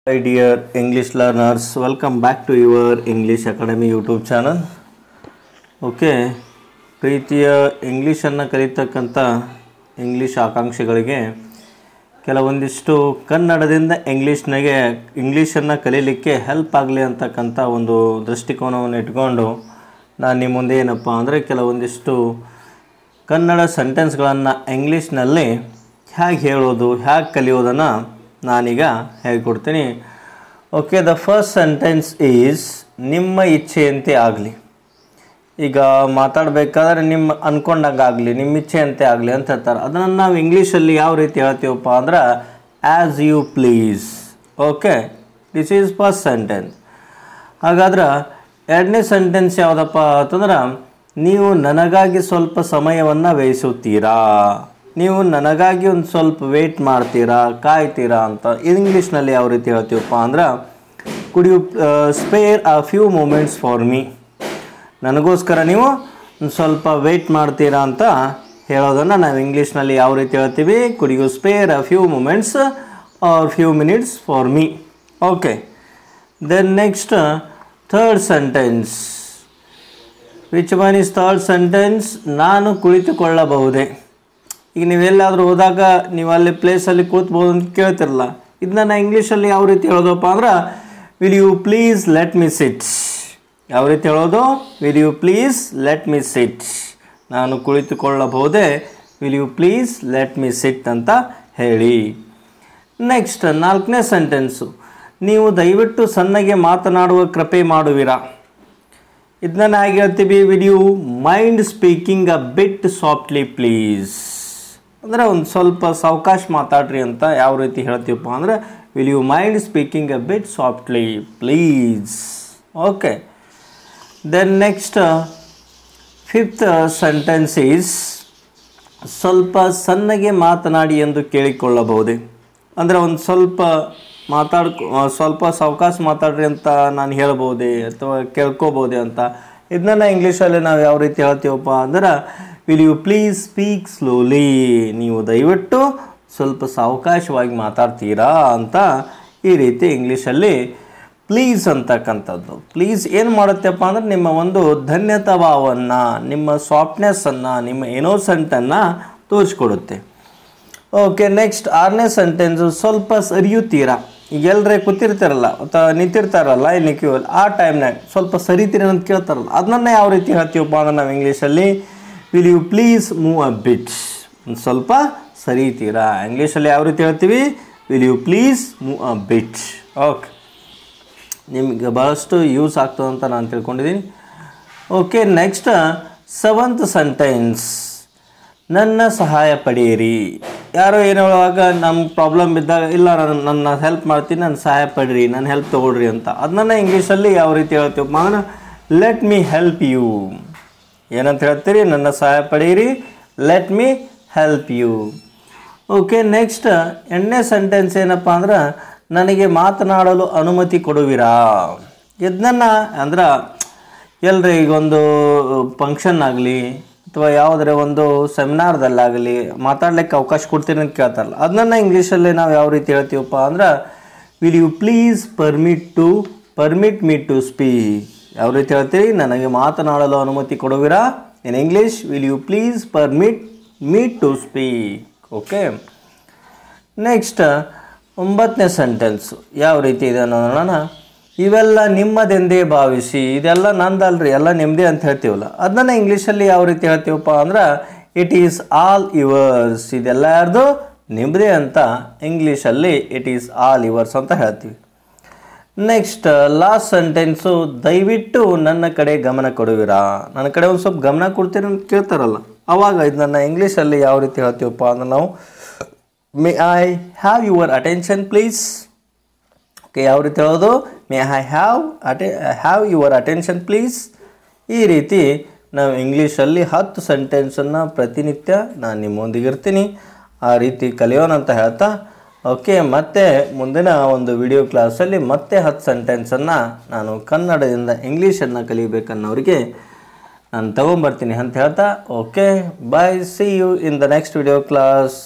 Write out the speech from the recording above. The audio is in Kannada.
Hi dear English learners, welcome back to your English Academy YouTube channel. Okay, ಪ್ರೀತಿಯ ಇಂಗ್ಲೀಷನ್ನು ಕಲಿತಕ್ಕಂಥ ಇಂಗ್ಲೀಷ್ ಆಕಾಂಕ್ಷಿಗಳಿಗೆ ಕೆಲವೊಂದಿಷ್ಟು ಕನ್ನಡದಿಂದ ಇಂಗ್ಲೀಷನ್ನು ಕಲೀಲಿಕ್ಕೆ ಹೆಲ್ಪ್ ಆಗಲಿ ಅಂತಕ್ಕಂಥ ಒಂದು ದೃಷ್ಟಿಕೋನವನ್ನು ಇಟ್ಕೊಂಡು ನಾನು ನಿಮ್ಮ ಮುಂದೆ ಏನಪ್ಪ ಅಂದರೆ ಕೆಲವೊಂದಿಷ್ಟು ಕನ್ನಡ ಸೆಂಟೆನ್ಸ್ಗಳನ್ನು ಇಂಗ್ಲೀಷ್ನಲ್ಲಿ ಹೇಗೆ ಹೇಳೋದು, ಹೇಗೆ ಕಲಿಯೋದನ್ನು ನಾನೀಗ ಹೇಳಿಕೊಡ್ತೀನಿ. Okay, the first sentence is ನಿಮ್ಮ ಇಚ್ಛೆಯಂತೆ ಆಗಲಿ. ಈಗ ಮಾತಾಡಬೇಕಾದ್ರೆ ನಿಮ್ಮ ಅಂದ್ಕೊಂಡಾಗಲಿ, ನಿಮ್ಮ ಇಚ್ಛೆಯಂತೆ ಆಗಲಿ ಅಂತ ಹೇಳ್ತಾರೆ. ಅದನ್ನು ನಾವು ಇಂಗ್ಲೀಷಲ್ಲಿ ಯಾವ ರೀತಿ ಹೇಳ್ತೀವಪ್ಪ ಅಂದ್ರೆ as you please. Okay, this is first sentence. ಹಾಗಾದ್ರೆ ಎರಡನೇ ಸೆಂಟೆನ್ಸ್ ಯಾವುದಪ್ಪ ಅಂತಂದ್ರೆ ನೀವು ನನಗಾಗಿ ಸ್ವಲ್ಪ ಸಮಯವನ್ನು ವ್ಯಯಿಸುತ್ತೀರಾ, ನೀವು ನನಗಾಗಿ ಒಂದು ಸ್ವಲ್ಪ ವೆಯ್ಟ್ ಮಾಡ್ತೀರಾ, ಕಾಯ್ತೀರಾ ಅಂತ ಇಂಗ್ಲೀಷ್ನಲ್ಲಿ ಯಾವ ರೀತಿ ಹೇಳ್ತೀವಪ್ಪ ಅಂದ್ರೆ could you spare a few moments for me. ನನಗೋಸ್ಕರ ನೀವು ಒಂದು ಸ್ವಲ್ಪ ವೆಯ್ಟ್ ಮಾಡ್ತೀರಾ ಅಂತ ಹೇಳೋದನ್ನು ನಾವು ಇಂಗ್ಲೀಷ್ನಲ್ಲಿ ಯಾವ ರೀತಿ ಹೇಳ್ತೀವಿ? Could you spare a few moments or few minutes for me. Okay, then next third sentence. Which one is third sentence? ನಾನು ಕುಳಿತುಕೊಳ್ಳಬಹುದೇ. ಈಗ ನೀವೆಲ್ಲಾದರೂ ಹೋದಾಗ ನೀವು ಅಲ್ಲಿ ಪ್ಲೇಸಲ್ಲಿ ಕೂತ್ಬೋದು ಅಂತ ಕೇಳ್ತಿರಲ್ಲ, ಇದನ್ನ ನಾನು ಇಂಗ್ಲೀಷಲ್ಲಿ ಯಾವ ರೀತಿ ಹೇಳೋದಪ್ಪ ಅಂದ್ರೆ will you please let me sit. ಯಾವ ರೀತಿ ಹೇಳೋದು? Will you please let me sit. ನಾನು ಕುಳಿತುಕೊಳ್ಳಬಹುದೇ, will you please let me sit ಅಂತ ಹೇಳಿ. ನೆಕ್ಸ್ಟ್ ನಾಲ್ಕನೇ ಸೆಂಟೆನ್ಸು, ನೀವು ದಯವಿಟ್ಟು ಸಣ್ಣಗೆ ಮಾತನಾಡುವ ಕೃಪೆ ಮಾಡುವಿರಾ. ಇದನ್ನ ಹೇಗೆ ಹೇಳ್ತೀವಿ? Will you mind speaking a bit softly please. ಅಂದರೆ ಒಂದು ಸ್ವಲ್ಪ ಸಾವಕಾಶ ಮಾತಾಡ್ರಿ ಅಂತ ಯಾವ ರೀತಿ ಹೇಳ್ತೀವಪ್ಪ ಅಂದರೆ will you mind speaking a bit softly please. Okay, then next fifth sentence is ಸ್ವಲ್ಪ ಸಣ್ಣಗೆ ಮಾತನಾಡಿ ಎಂದು ಕೇಳಿಕೊಳ್ಳಬಹುದೇ. ಅಂದರೆ ಒಂದು ಸ್ವಲ್ಪ ಸ್ವಲ್ಪ ಸಾವಕಾಶ ಮಾತಾಡ್ರಿ ಅಂತ ನಾನು ಹೇಳ್ಬೋದೇ ಅಥವಾ ಕೇಳ್ಕೋಬೋದೇ ಅಂತ. ಇದನ್ನ ಇಂಗ್ಲೀಷಲ್ಲಿ ನಾವು ಯಾವ ರೀತಿ ಹೇಳ್ತೀವಪ್ಪ ಅಂದ್ರೆ will you please speak slowly. ನೀವು ದಯವಿಟ್ಟು ಸ್ವಲ್ಪ ಸಾವಕಾಶವಾಗಿ ಮಾತಾಡ್ತೀರಾ ಅಂತ ಈ ರೀತಿ ಇಂಗ್ಲೀಷಲ್ಲಿ ಪ್ಲೀಸ್ ಅಂತಕ್ಕಂಥದ್ದು. ಪ್ಲೀಸ್ ಏನು ಮಾಡುತ್ತೆಪ್ಪ ಅಂದ್ರೆ ನಿಮ್ಮ ಒಂದು ಧನ್ಯತಾ ಭಾವವನ್ನು, ನಿಮ್ಮ ಸಾಫ್ಟ್ನೆಸ್ಸನ್ನು, ನಿಮ್ಮ ಇನೋಸೆಂಟನ್ನು ತೋರಿಸ್ಕೊಡುತ್ತೆ. ಓಕೆ, ನೆಕ್ಸ್ಟ್ ಆರನೇ ಸೆಂಟೆನ್ಸು ಸ್ವಲ್ಪ ಸರಿಯುತ್ತೀರಾ. ಈಗ ಎಲ್ಲರೇ ಕೂತಿರ್ತಾರಲ್ಲ ಅಥವಾ ನಿಂತಿರ್ತಾರಲ್ಲ ಇಲ್ಲಿ ಕ್ಯೂವಲ್ಲಿ, ಆ ಟೈಮ್ನಾಗ ಸ್ವಲ್ಪ ಸರಿತೀರ ಅಂತ ಕೇಳ್ತಾರಲ್ಲ, ಅದನ್ನೇ ಯಾವ ರೀತಿ ಹೇಳ್ತೀವಪ್ಪ ಅಂದ್ರೆ ನಾವು ಇಂಗ್ಲೀಷಲ್ಲಿ will you please move a bit. ಒಂದು ಸ್ವಲ್ಪ ಸರಿತೀರಾ. ಇಂಗ್ಲೀಷಲ್ಲಿ ಯಾವ ರೀತಿ ಹೇಳ್ತೀವಿ? Will you please move a bit. Okay, ನಿಮಗೆ ಭಾಳಷ್ಟು ಯೂಸ್ ಆಗ್ತದೆ ಅಂತ ನಾನು ತಿಳ್ಕೊಂಡಿದ್ದೀನಿ. ಓಕೆ, ನೆಕ್ಸ್ಟ್ ಸೆವೆಂತ್ ಸೆಂಟೆನ್ಸ್, ನನ್ನ ಸಹಾಯ ಪಡೆಯಿರಿ. ಯಾರೋ ಏನು ಹೇಳುವಾಗ ನಮ್ಮ ಪ್ರಾಬ್ಲಮ್ ಇದ್ದಾಗ, ಇಲ್ಲ ನನ್ನ ಹೆಲ್ಪ್ ಮಾಡ್ತೀನಿ, ನನ್ನ ಸಹಾಯ ಪಡೀರಿ, ನನ್ನ ಹೆಲ್ಪ್ ತೊಗೊಳ್ರಿ ಅಂತ. ಅದನ್ನ ಇಂಗ್ಲೀಷಲ್ಲಿ ಯಾವ ರೀತಿ ಹೇಳ್ತೀವಪ್ಪ ಅಂದ್ರೆ ಲೆಟ್ ಮೀ ಹೆಲ್ಪ್ ಯು. ಏನಂತ ಹೇಳ್ತೀರಿ? ನನ್ನ ಸಹಾಯ ಪಡೆಯಿರಿ, let me help you. Okay, next ಎಂಟನೇ ಸೆಂಟೆನ್ಸ್ ಏನಪ್ಪ ಅಂದ್ರೆ ನನಗೆ ಮಾತನಾಡಲು ಅನುಮತಿ ಕೊಡುವಿರಾ. ಇದನ್ನ ಅಂದ್ರೆ ಎಲ್ಲರಿ ಈಗೊಂದು ಫಂಕ್ಷನ್ ಆಗಲಿ ಅಥವಾ ಯಾವುದರ ಒಂದು ಸೆಮಿನಾರ್ದಲ್ಲಾಗಲಿ ಮಾತಾಡ್ಲಿಕ್ಕೆ ಅವಕಾಶ ಕೊಡ್ತೀನಿ ಅಂತ ಕೇಳ್ತಾರಲ್ಲ, ಅದನ್ನ ಇಂಗ್ಲೀಷಲ್ಲಿ ನಾವು ಯಾವ ರೀತಿ ಹೇಳ್ತೀವಪ್ಪ ಅಂದ್ರೆ will you please permit me to speak. ಯಾವ ರೀತಿ ಹೇಳ್ತೀವಿ? ನನಗೆ ಮಾತನಾಡಲು ಅನುಮತಿ ಕೊಡುವಿರಾ. In English will you please permit me to speak. Okay, next ಒಂಬತ್ತನೇ ಸೆಂಟೆನ್ಸು ಯಾವ ರೀತಿ ಇದೆ ನೋಡೋಣ. ಇವೆಲ್ಲ ನಿಮ್ಮದೆಂದೇ ಭಾವಿಸಿ. ಇದೆಲ್ಲ ನಂದಲ್ರಿ, ಎಲ್ಲ ನಿಮ್ಮದೇ ಅಂತ ಹೇಳ್ತೀವಲ್ಲ, ಅದನ್ನ ಇಂಗ್ಲೀಷಲ್ಲಿ ಯಾವ ರೀತಿ ಹೇಳ್ತೀವಪ್ಪ ಅಂದ್ರೆ ಇಟ್ ಈಸ್ ಆಲ್ ಯುವರ್ಸ್. ಇದೆಲ್ಲ ಯಾರ್ದು? ನಿಮ್ಮದೇ ಅಂತ ಇಂಗ್ಲೀಷಲ್ಲಿ ಇಟ್ ಈಸ್ ಆಲ್ ಯುವರ್ಸ್ ಅಂತ ಹೇಳ್ತೀವಿ. ನೆಕ್ಸ್ಟ್ ಲಾಸ್ಟ್ ಸೆಂಟೆನ್ಸು, ದಯವಿಟ್ಟು ನನ್ನ ಕಡೆ ಗಮನ ಕೊಡುವಿರಾ. ನನ್ನ ಕಡೆ ಒಂದು ಸ್ವಲ್ಪ ಗಮನ ಕೊಡ್ತೀರಿ ಅಂತ ಕೇಳ್ತಾರಲ್ಲ, ಅವಾಗ ಇದನ್ನ ಇಂಗ್ಲೀಷಲ್ಲಿ ಯಾವ ರೀತಿ ಹೇಳ್ತೀವಪ್ಪ ಅಂದ್ರೆ ನಾವು may I have your attention please. Okay, ಯಾವ ರೀತಿ ಹೇಳೋದು? May I have your attention please. ಈ ರೀತಿ ನಾವು ಇಂಗ್ಲೀಷಲ್ಲಿ 10 ಸೆಂಟೆನ್ಸನ್ನು ಪ್ರತಿನಿತ್ಯ ನಾನು ನಿಮ್ಮೊಂದಿಗೆ ಇರ್ತೀನಿ. ಆ ರೀತಿ ಕಲಿಯೋಣ ಅಂತ ಹೇಳ್ತಾ, ಓಕೆ, ಮತ್ತೆ ಮುಂದಿನ ಒಂದು ವಿಡಿಯೋ ಕ್ಲಾಸಲ್ಲಿ ಮತ್ತೆ 10 ಸೆಂಟೆನ್ಸನ್ನು ನಾನು ಕನ್ನಡದಿಂದ ಇಂಗ್ಲೀಷನ್ನು ಕಲಿಬೇಕನ್ನೋರಿಗೆ ನಾನು ತಗೊಂಬರ್ತೀನಿ ಅಂತ ಹೇಳ್ತಾ, okay bye, see you in the next video class.